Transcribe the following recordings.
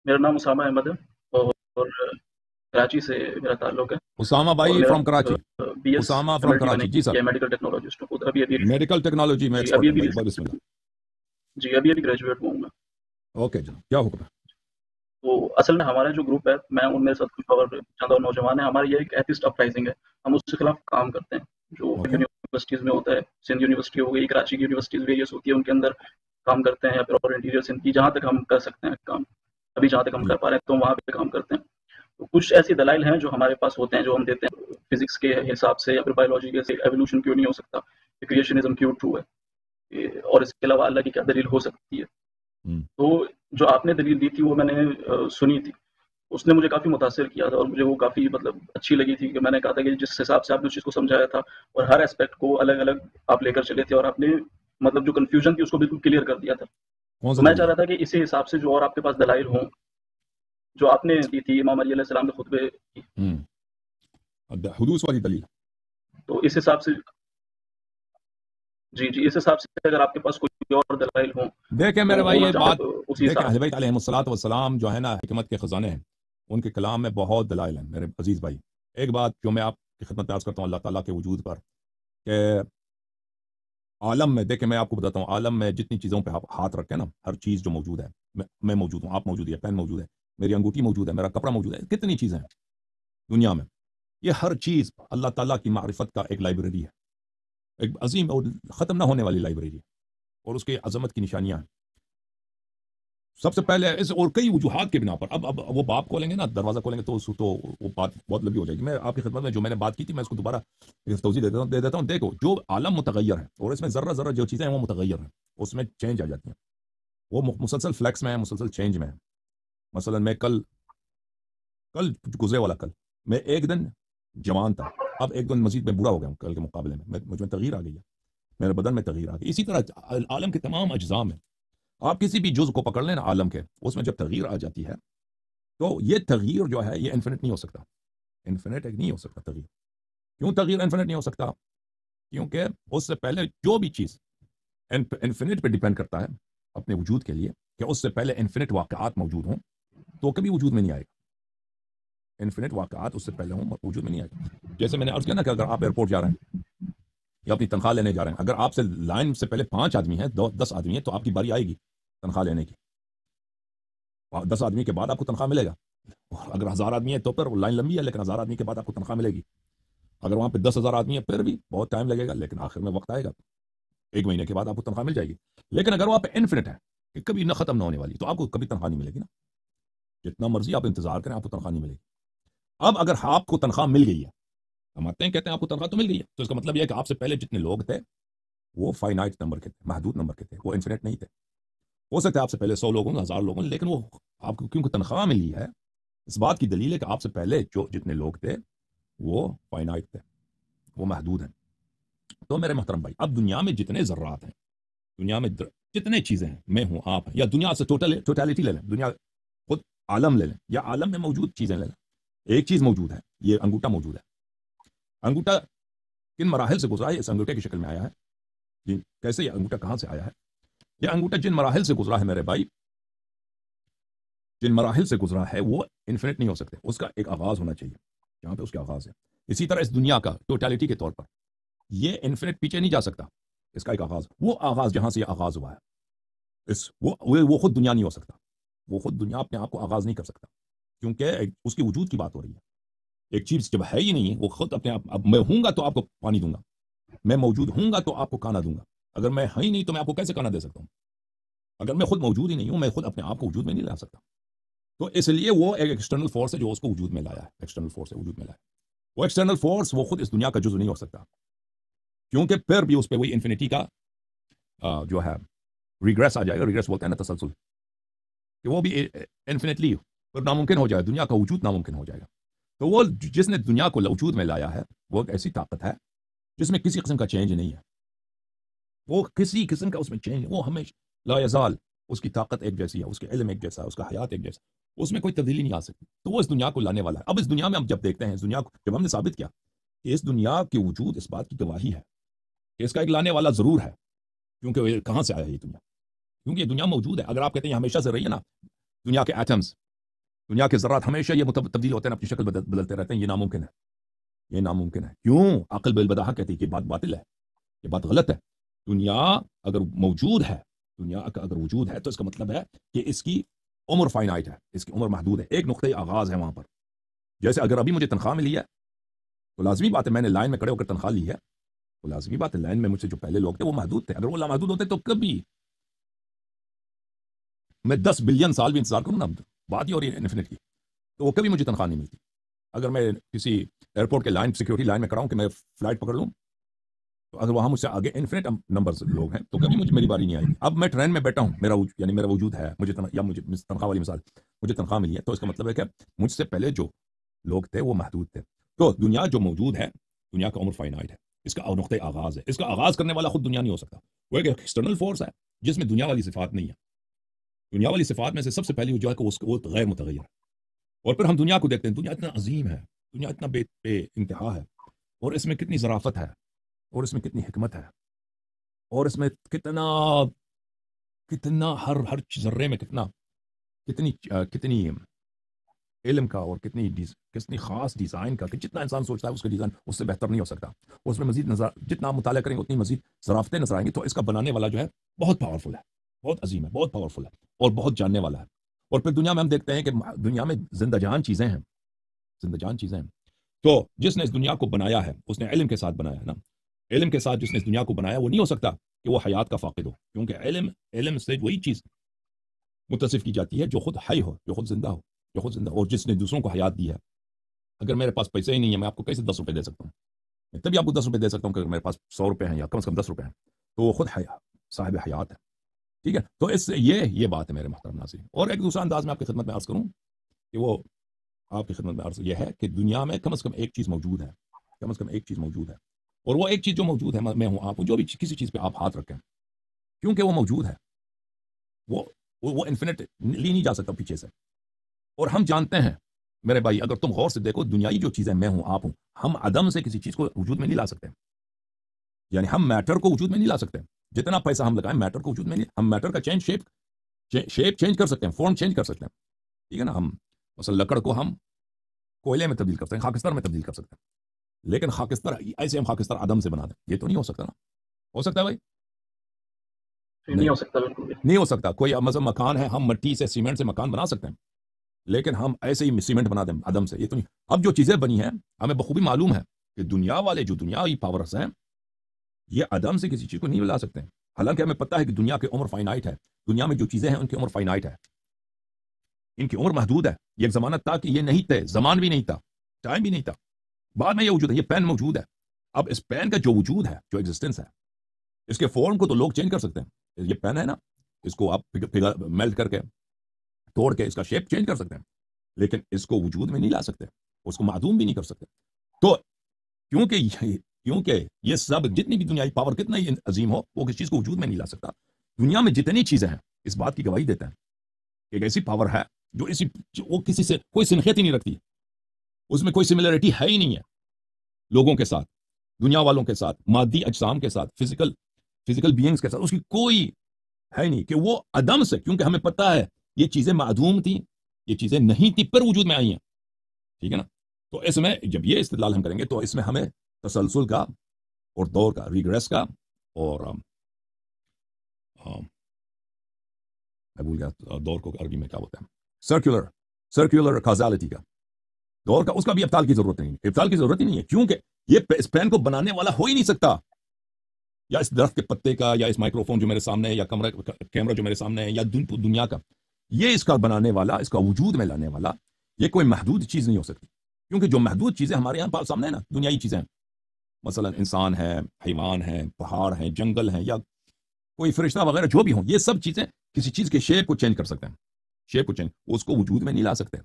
میرا نام اسامہ احمد ہے اور کراچی سے میرا تعلق ہے. اسامہ بھائی from Karachi. B S Usama from Karachi. جی سر. میڈیکل ٹیکنالوجسٹ ہوں. ابھی میڈیکل ٹیکنالوجی میں ایکسپرٹ ہیں بھائی. بسم اللہ. جی ابھی گریجویٹ ہوں میں. اوکے جناب کیا حکم ہے؟ تو اصل میں ہمارا جو گروپ ہے، میں ان میں سب کچھ اور چند اور نوجوان ہیں. ہماری یہ ایک ایتھسٹ اپرائزنگ ہے. ہم اس کے خلاف کام کرتے ہیں جو یونیورسٹیز میں ہوتا ہے. سندھ یونیورسٹی ہو گئی، کراچی کی یونیورسٹیز ویریس ہوتی ہے، ان کے اندر کام کرتے ہیں، یا پھر اور انٹیریئر سندھ کی جہاں تک ہم کر سکتے ہیں کام، ابھی جہاں تک ہم کر پا رہے ہیں تو وہاں پہ کام کرتے ہیں. تو کچھ ایسی دلائل ہیں جو ہمارے پاس ہوتے ہیں، جو ہم دیتے ہیں فزکس کے حساب سے یا پھر بایولوجی کے. ایوولوشن کیوں نہیں ہو سکتا، کریشنزم کیوں ٹرو ہے، اور اس کے علاوہ اللہ کی کیا دلیل ہو سکتی ہے. تو جو آپ نے دلیل دی تھی وہ میں نے سنی تھی، اس نے مجھے کافی متاثر کیا تھا اور مجھے وہ کافی اچھی لگی تھی کہ میں نے کہا تھا کہ جس حساب سے آپ نے اس چیز کو سمجھایا تھا اور ہر اسپیکٹ کو الگ الگ آپ لے کر چلے تھے، اور آپ نے جو کنفیوژن تھی اس کو بالکل کلیئر کر دیا تھا. میں چاہ رہا تھا کہ اسی حساب سے جو اور آپ کے پاس دلائل ہوں جو آپ نے دی تھی امام علی علیہ السلام کے خطبے کی، حدوث والی دلیل، تو اس حساب سے جی اس حساب سے اگر آپ کے پاس کوئی اور دلائل ہوں. دیکھیں میرے بھائی یہ بات، دیکھیں اہل بیت علیہم الصلوۃ والسلام جو ہے نا حکمت کے خزانے ہیں، ان کے کلام میں بہت دلائل ہیں میرے عزیز بھائی. ایک بات جو میں آپ کی خدمت میں عرض کرتا ہوں اللہ تعالیٰ کے وجود پر، کہ عالم میں، دیکھیں میں آپ کو بتاتا ہوں، عالم میں جتنی چیزوں پہ آپ ہاتھ رکھیں نا، ہر چیز جو موجود ہے، میں موجود ہوں، آپ موجود ہے، پین موجود ہے، میری انگوٹھی موجود ہے، میرا کپڑا موجود ہے، کتنی چیزیں ہیں دنیا میں، یہ ہر چیز اللہ تعالیٰ کی معرفت کا ایک لائبریری ہے، ایک عظیم اور ختم نہ ہونے والی لائبریری ہے، اور اس کے عظمت کی نشانیاں ہیں. سب سے پہلے اس اور کئی وجوہات کے بنا پر، اب وہ باپ کھولیں گے نا، دروازہ کھولیں گے تو وہ بات بہت لمبی ہو جائے گی. میں آپ کی خدمت میں جو میں نے بات کی تھی میں اس کو دوبارہ توضیح دے دیتا ہوں. دیکھو جو عالم متغیر ہے اور اس میں ذرہ ذرہ جو چیزیں ہیں وہ متغیر ہیں، اس میں چینج آ جاتی ہیں، وہ مسلسل فلیکس میں ہے، مسلسل چینج میں ہے. مثلا میں کل گزرے والا کل میں ایک دن جوان تھا، اب ایک دن مزید میں بوڑھا ہو گیا ہوں کل کے مقابلے میں، مجھ میں تغیر آ گئی ہے، میرے بدن میں تغیر آ گئی. اسی طرح عالم کے تمام اجزاء میں آپ کسی بھی جزء کو پکڑ لیں نا عالم کے، اس میں جب تغیر آ جاتی ہے تو یہ تغیر جو ہے یہ انفینٹ نہیں ہو سکتا، انفینٹ نہیں ہو سکتا تغیر. کیوں تغیر انفینٹ نہیں ہو سکتا؟ کیونکہ اس سے پہلے جو بھی چیز انفینٹ پہ ڈیپینڈ کرتا ہے اپنے وجود کے لیے، کہ اس سے پہلے انفینٹ واقعات موجود ہوں تو کبھی وجود میں نہیں آئے گا. انفینٹ واقعات اس سے پہلے ہوں وجود میں نہیں آئے گا. جیسے میں نے عرض کیا نا کہ اگر آپ ایئرپورٹ جا رہے ہیں یا اپنی تنخواہ لینے جا رہے ہیں، اگر آپ سے لائن سے پہلے 5 آدمی ہیں، 10 آدمی ہیں، تو آپ کی باری آئے گی تنخواہ لینے کی. 10 آدمی کے بعد آپ کو تنخواہ ملے گا. اگر 1000 آدمی ہے تو پھر لائن لمبی ہے، لیکن 1000 آدمی کے بعد آپ کو تنخواہ ملے گی. اگر وہاں پہ 10,000 آدمی ہے پھر بھی بہت ٹائم لگے گا، لیکن آخر میں وقت آئے گا، 1 مہینے کے بعد آپ کو تنخواہ مل جائے گی. لیکن اگر وہاں پہ انفینٹ ہے کہ کبھی نہ ختم نہ ہونے والی، تو آپ کو کبھی تنخواہ نہیں ملے گی نا. جتنا مرضی آپ انتظار کریں آپ کو تنخواہ نہیں ملے گی. اب اگر آپ کو تنخواہ مل گئی ہے، ہم آتے ہیں کہتے ہیں آپ کو تنخواہ تو مل گئی ہے، تو اس کا مطلب یہ ہے کہ آپ سے پہلے جتنے لوگ تھے وہ فائنائٹ نمبر کے تھے، محدود نمبر کے تھے، وہ انفینٹ نہیں تھے. ہو سکتا ہے آپ سے پہلے 100 لوگوں 1000 لوگوں، لیکن وہ آپ کو کیونکہ تنخواہ ملی ہے، اس بات کی دلیل ہے کہ آپ سے پہلے جو جتنے لوگ تھے وہ فائنائٹ تھے، وہ محدود ہیں. تو میرے محترم بھائی، اب دنیا میں جتنے ذرات ہیں، دنیا میں جتنے چیزیں ہیں، میں ہوں، آپ ہیں، یا دنیا سے ٹوٹیلٹی لے لیں، دنیا خود عالم لے لیں، یا عالم میں موجود چیزیں لے لیں، ایک چیز موجود ہے، یہ انگوٹھا موجود ہے. انگوٹھا کن مراحل سے گزرا ہے؟ اس انگوٹھے کی شکل میں آیا ہے. جی کیسے یہ انگوٹھا کہاں سے آیا ہے؟ یہ انگوٹھا جن مراحل سے گزرا ہے میرے بھائی، جن مراحل سے گزرا ہے وہ انفینٹ نہیں ہو سکتے. اس کا ایک آغاز ہونا چاہیے، جہاں پہ اس کا آغاز ہے. اسی طرح اس دنیا کا ٹوٹیلٹی کے طور پر یہ انفینٹ پیچھے نہیں جا سکتا، اس کا ایک آغاز، وہ آغاز جہاں سے یہ آغاز ہوا ہے، وہ خود دنیا نہیں ہو سکتا. وہ خود دنیا اپنے آپ کو آغاز نہیں کر سکتا، کیونکہ اس کی وجود کی بات ہو رہی ہے. ایک چیز جب ہے ہی نہیں ہے، وہ خود اپنے آپ، اب میں ہوں گا تو آپ کو پانی دوں گا، میں موجود ہوں گا تو آپ کو کھانا دوں گا. اگر میں ہی نہیں تو میں آپ کو کیسے کھانا دے سکتا ہوں؟ اگر میں خود موجود ہی نہیں ہوں، میں خود اپنے آپ کو وجود میں نہیں لا سکتا. تو اس لیے وہ ایک ایکسٹرنل فورس ہے جو اس کو وجود میں لایا ہے، ایکسٹرنل فورس ہے وجود میں لایا. وہ ایکسٹرنل فورس وہ خود اس دنیا کا جزو نہیں ہو سکتا، کیونکہ پھر بھی اس پہ وہی انفینٹی کا جو ہے ریگریس آ جائے گا. ریگریس بولتے ہیں نا تسلسل، کہ وہ بھی انفینٹلی پھر ناممکن ہو جائے، دنیا کا وجود ناممکن ہو جائے گا. تو وہ جس نے دنیا کو وجود میں لایا ہے وہ ایک ایسی طاقت ہے جس میں کسی قسم کا چینج نہیں ہے. وہ کسی قسم کا اس میں چینج، وہ ہمیشہ لا یزال، اس کی طاقت ایک جیسی ہے، اس کے علم ایک جیسا ہے، اس کا حیات ایک جیسا، اس میں کوئی تبدیلی نہیں آ سکتی. تو وہ اس دنیا کو لانے والا ہے. اب اس دنیا میں ہم جب دیکھتے ہیں، اس دنیا کو جب ہم نے ثابت کیا کہ اس دنیا کی وجود اس بات کی گواہی ہے کہ اس کا ایک لانے والا ضرور ہے، کیونکہ وہ کہاں سے آیا ہے یہ دنیا؟ کیونکہ یہ دنیا موجود ہے. اگر آپ کہتے ہیں ہمیشہ سے رہی ہے نا، دنیا کے ایٹمز دنیا کے ذرات ہمیشہ یہ تبدیل ہوتے ہیں، اپنی شکل بدلتے رہتے ہیں، یہ ناممکن ہے، یہ ناممکن ہے۔ کیوں؟ عقل بالبداہہ کہتی ہے کہ بات باطل ہے، یہ بات غلط ہے۔ دنیا اگر موجود ہے، دنیا اگر وجود ہے تو اس کا مطلب ہے کہ اس کی عمر فائنائٹ ہے، اس کی عمر محدود ہے، ایک نقطۂ آغاز ہے وہاں پر۔ جیسے اگر ابھی مجھے تنخواہ ملی ہے تو لازمی بات ہے میں نے لائن میں کھڑے ہو کر تنخواہ لی ہے، تو لازمی بات ہے لائن میں مجھ سے جو پہلے لوگ تھے وہ محدود تھے، اگر وہ لامحدود ہوتے تو کبھی میں 10 بلین سال بھی انتظار کروں نا، بات ہی ہو رہی ہے انفینٹ کی، تو وہ کبھی مجھے تنخواہ نہیں ملتی۔ اگر میں کسی ایئرپورٹ کے لائن سیکورٹی لائن میں کھڑا ہوں کہ میں فلائٹ پکڑ لوں، تو اگر وہاں مجھ سے آگے انفینٹ نمبرز لوگ ہیں تو کبھی مجھے میری باری نہیں آئے گی۔ اب میں ٹرین میں بیٹھا ہوں، میرا وجود ہے، مجھے تنخواہ والی مثال، مجھے تنخواہ ملی ہے، تو اس کا مطلب ہے کہ مجھ سے پہلے جو لوگ تھے وہ محدود تھے۔ تو دنیا جو موجود ہے، دنیا کا عمر فائنائٹ ہے، اس کا نقطۂ آغاز ہے، اس کا آغاز کرنے والا خود دنیا نہیں ہو سکتا، وہ ایک ایکسٹرنل فورس ہے جس میں دنیا والی صفات نہیں ہے۔ دنیا والی صفات میں سے سب سے پہلی جو ہے کہ وہ غیر متغیر ہے، اور پھر ہم دنیا کو دیکھتے ہیں، دنیا اتنا عظیم ہے، دنیا اتنا بے انتہا ہے، اور اس میں کتنی ظرافت ہے، اور اس میں کتنی حکمت ہے، اور اس میں کتنا ہر ذرے میں کتنی علم کا اور کتنی خاص ڈیزائن کا، کہ جتنا انسان سوچتا ہے اس کا ڈیزائن اس سے بہتر نہیں ہو سکتا، اس میں مزید جتنا مطالعہ کریں گے اتنی مزید ظرافتیں نظر آئیں گی۔ تو اس کا بنانے والا جو ہے بہت پاورفل ہے، بہت عظیم ہے، بہت پاورفل ہے، اور بہت جاننے والا ہے۔ اور پھر دنیا میں ہم دیکھتے ہیں کہ دنیا میں زندہ جان چیزیں ہیں، زندہ جان چیزیں ہیں۔ تو جس نے اس دنیا کو بنایا ہے اس نے علم کے ساتھ بنایا ہے نا، علم کے ساتھ جس نے اس دنیا کو بنایا وہ نہیں ہو سکتا کہ وہ حیات کا فاقد ہو، کیونکہ علم سے وہی چیز متصف کی جاتی ہے جو خود حی ہو، جو خود زندہ ہو، جو خود زندہ، اور جس نے دوسروں کو حیات دی ہے۔ اگر میرے پاس پیسے ہی نہیں ہے، میں آپ کو کیسے 10 روپے دے سکتا ہوں؟ میں تبھی آپ کو 10 روپے دے سکتا ہوں کہ اگر میرے پاس 100 روپے ہیں یا کم سے کم 10 روپے ہیں، تو وہ خود صاحب حیات ہے، ٹھیک ہے؟ تو اس سے یہ بات ہے میرے محترم ناظرین۔ اور ایک دوسرا انداز میں آپ کی خدمت میں عرض کروں کہ وہ آپ کی خدمت میں عرض یہ ہے کہ دنیا میں کم از کم ایک چیز موجود ہے، کم از کم ایک چیز موجود ہے، اور وہ ایک چیز جو موجود ہے میں ہوں، آپ ہوں، جو بھی کسی چیز پہ آپ ہاتھ رکھیں، کیونکہ وہ موجود ہے، وہ انفینٹ لی نہیں جا سکتا پیچھے سے۔ اور ہم جانتے ہیں میرے بھائی، اگر تم غور سے دیکھو دنیائی جو چیزیں میں ہوں آپ ہوں، ہم عدم سے کسی چیز کو وجود میں نہیں لا سکتے، یعنی ہم میٹر کو وجود میں نہیں لا سکتے، جتنا پیسہ ہم لگائیں میٹر کو وجود میں نہیں، ہم میٹر کا شیپ چینج کر سکتے ہیں، فارم چینج کر سکتے ہیں، ٹھیک ہے نا؟ ہم مثلا لکڑ کو ہم کوئلے میں تبدیل کر سکتے ہیں، خاکستر میں تبدیل کر سکتے ہیں، لیکن خاکستر ایسے ہم خاکستر عدم سے بنا دیں، یہ تو نہیں ہو سکتا نا؟ ہو سکتا ہے بھائی؟ نہیں ہو سکتا، بالکل نہیں ہو سکتا۔ کوئی مثلا مکان ہے، ہم مٹی سے سیمنٹ سے مکان بنا سکتے ہیں، لیکن ہم ایسے ہی سیمنٹ بنا دیں عدم سے، یہ تو نہیں۔ اب جو چیزیں بنی ہیں ہمیں بخوبی معلوم ہے کہ دنیا والے جو دنیاوی پاورز ہیں یہ عدم سے کسی چیز کو نہیں لا سکتے ہیں، حالانکہ ہمیں پتہ ہے کہ دنیا کی عمر فائنائٹ ہے، دنیا میں جو چیزیں ہیں ان کی عمر فائنائٹ ہے، ان کی عمر محدود ہے۔ یہ ایک زمانہ تھا کہ یہ نہیں تھے، زمان بھی نہیں تھا، ٹائم بھی نہیں تھا، بعد میں یہ وجود ہے، یہ پین موجود ہے۔ اب اس پین کا جو وجود ہے، جو ایگزسٹنس ہے، اس کے فارم کو تو لوگ چینج کر سکتے ہیں، یہ پین ہے نا، اس کو آپ میلٹ کر کے توڑ کے اس کا شیپ چینج کر سکتے ہیں، لیکن اس کو وجود میں نہیں لا سکتے، اس کو معدوم بھی نہیں کر سکتے۔ تو کیونکہ یہ سب جتنی بھی دنیائی پاور کتنا ہی عظیم ہو، وہ کسی چیز کو وجود میں نہیں لا سکتا۔ دنیا میں جتنی چیزیں ہیں اس بات کی گواہی دیتے ہیں کہ ایک ایسی پاور ہے وہ کسی سے کوئی سنخیت ہی نہیں رکھتی، اس میں کوئی سملیرٹی ہے ہی نہیں ہے لوگوں کے ساتھ، دنیا والوں کے ساتھ، مادی اجسام کے ساتھ، فزیکل بینگز کے ساتھ، اس کی کوئی ہے نہیں، کہ وہ عدم سے، کیونکہ ہمیں پتہ ہے یہ چیزیں معدوم تھیں، یہ چیزیں نہیں تھیں پر وجود میں آئی ہیں، ٹھیک ہے نا؟ تو اس میں جب یہ استدلال ہم کریں گے تو اس میں ہمیں تسلسل کا اور دور کا، ریگریس کا، اور میں بھول گیا دور کو عربی میں کیا ہوتا ہے، سرکولر کازالٹی کا، دور کا، اس کا بھی ابطال کی ضرورت نہیں ہے، ابطال کی ضرورت ہی نہیں ہے، کیونکہ یہ اس پین کو بنانے والا ہو ہی نہیں سکتا، یا اس درخت کے پتے کا، یا اس مائکروفون جو میرے سامنے ہے، یا کیمرہ جو میرے سامنے ہے، یا دنیا کا، یہ اس کا بنانے والا، اس کا وجود میں لانے والا، یہ کوئی محدود چیز نہیں ہو سکتی، کیونکہ جو محدود چیزیں ہمارے یہاں سامنے ہیں نا، دنیائی چیزیں، مثلا انسان ہے، حیوان ہے، پہاڑ ہیں، جنگل ہیں، یا کوئی فرشتہ وغیرہ جو بھی ہوں، یہ سب چیزیں کسی چیز کے شیپ کو چینج کر سکتے ہیں، شیپ کو چینج، اس کو وجود میں نہیں لا سکتے،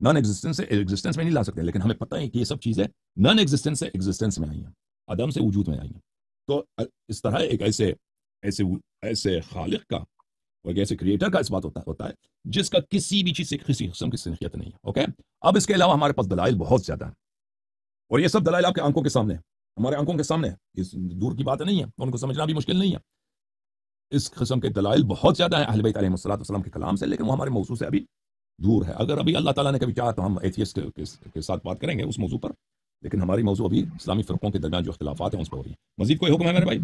نان ایگزسٹنس سے ایگزسٹنس میں نہیں لا سکتے، لیکن ہمیں پتہ ہے کہ یہ سب چیزیں نان ایگزسٹنس سے ایگزسٹنس میں آئی ہیں، عدم سے وجود میں آئی ہیں۔ تو اس طرح ایک ایسے خالق کا اور ایک ایسے کریٹر کا اس بات ہوتا ہے جس کا کسی بھی چیز سے کسی قسم کی صلاحیت نہیں ہے، اوکے؟ اب اس کے علاوہ ہمارے پاس دلائل بہت زیادہ ہیں، اور یہ سب دلائل آپ کے آنکھوں کے سامنے، ہمارے آنکھوں کے سامنے، اس دور کی بات نہیں ہے، ان کو سمجھنا بھی مشکل نہیں ہے، اس قسم کے دلائل بہت زیادہ ہیں اہل بیت علیہ الصلوۃ والسلام کے کلام سے، لیکن وہ ہمارے موضوع سے ابھی دور ہے. اگر ابھی اللہ تعالیٰ نے کبھی چاہا تو ہم ایتھیسٹ کے ساتھ بات کریں گے اس موضوع پر، لیکن ہماری موضوع ابھی اسلامی فرقوں کے درمیان جو اختلافات ہیں اس پر ہو رہی ہیں. مزید کوئی حکم ہے میرے بھائی؟